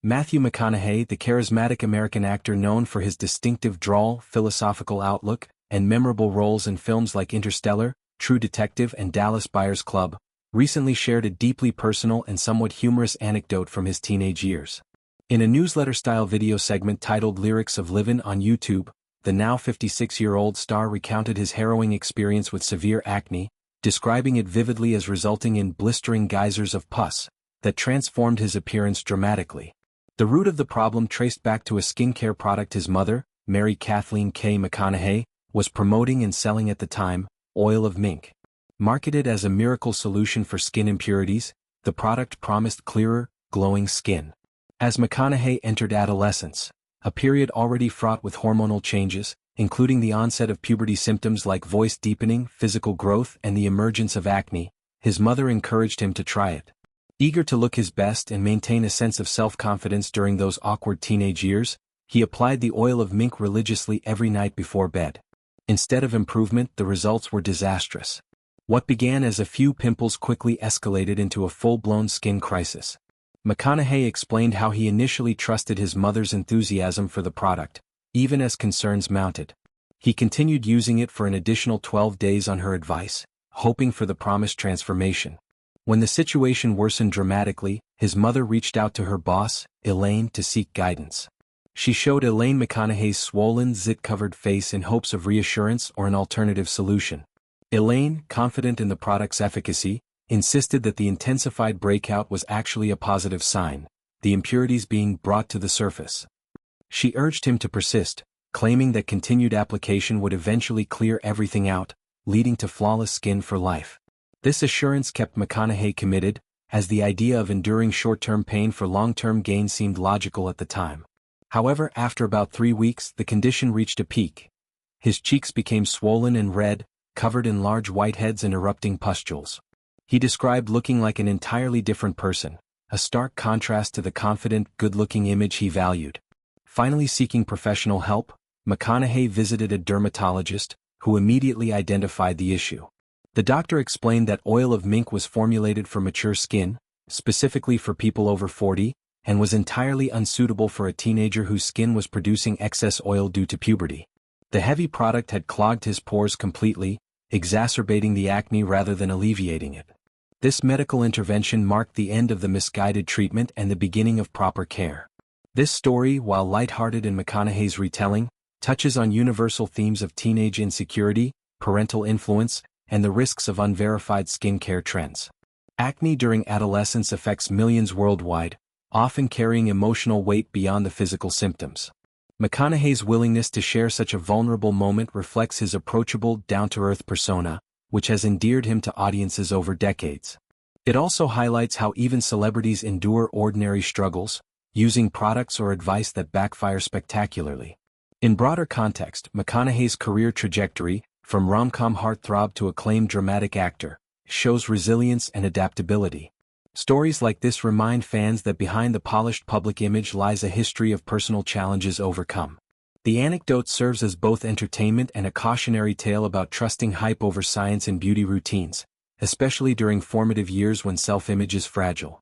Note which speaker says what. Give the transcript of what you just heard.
Speaker 1: Matthew McConaughey, the charismatic American actor known for his distinctive drawl, philosophical outlook, and memorable roles in films like Interstellar, True Detective, and Dallas Buyers Club, recently shared a deeply personal and somewhat humorous anecdote from his teenage years. In a newsletter-style video segment titled Lyrics of Livin' on YouTube, the now 56-year-old star recounted his harrowing experience with severe acne, describing it vividly as resulting in blistering geysers of pus that transformed his appearance dramatically. The root of the problem traced back to a skincare product his mother, Mary Kathleen K. McConaughey, was promoting and selling at the time, oil of Mink. Marketed as a miracle solution for skin impurities, the product promised clearer, glowing skin. As McConaughey entered adolescence, a period already fraught with hormonal changes, including the onset of puberty symptoms like voice deepening, physical growth, and the emergence of acne, his mother encouraged him to try it. Eager to look his best and maintain a sense of self-confidence during those awkward teenage years, he applied the oil of Mink religiously every night before bed. Instead of improvement, the results were disastrous. What began as a few pimples quickly escalated into a full-blown skin crisis. McConaughey explained how he initially trusted his mother's enthusiasm for the product, even as concerns mounted. He continued using it for an additional 12 days on her advice, hoping for the promised transformation. When the situation worsened dramatically, his mother reached out to her boss, Elaine, to seek guidance. She showed Elaine McConaughey's swollen, zit-covered face in hopes of reassurance or an alternative solution. Elaine, confident in the product's efficacy, insisted that the intensified breakout was actually a positive sign, the impurities being brought to the surface. She urged him to persist, claiming that continued application would eventually clear everything out, leading to flawless skin for life. This assurance kept McConaughey committed, as the idea of enduring short-term pain for long-term gain seemed logical at the time. However, after about 3 weeks, the condition reached a peak. His cheeks became swollen and red, covered in large whiteheads and erupting pustules. He described looking like an entirely different person, a stark contrast to the confident, good-looking image he valued. Finally seeking professional help, McConaughey visited a dermatologist, who immediately identified the issue. The doctor explained that oil of Mink was formulated for mature skin, specifically for people over 40, and was entirely unsuitable for a teenager whose skin was producing excess oil due to puberty. The heavy product had clogged his pores completely, exacerbating the acne rather than alleviating it. This medical intervention marked the end of the misguided treatment and the beginning of proper care. This story, while lighthearted in McConaughey's retelling, touches on universal themes of teenage insecurity, parental influence, and the risks of unverified skincare trends. Acne during adolescence affects millions worldwide, often carrying emotional weight beyond the physical symptoms. McConaughey's willingness to share such a vulnerable moment reflects his approachable, down-to-earth persona, which has endeared him to audiences over decades. It also highlights how even celebrities endure ordinary struggles, using products or advice that backfire spectacularly. In broader context, McConaughey's career trajectory, from rom-com heartthrob to acclaimed dramatic actor, shows resilience and adaptability. Stories like this remind fans that behind the polished public image lies a history of personal challenges overcome. The anecdote serves as both entertainment and a cautionary tale about trusting hype over science in beauty routines, especially during formative years when self-image is fragile.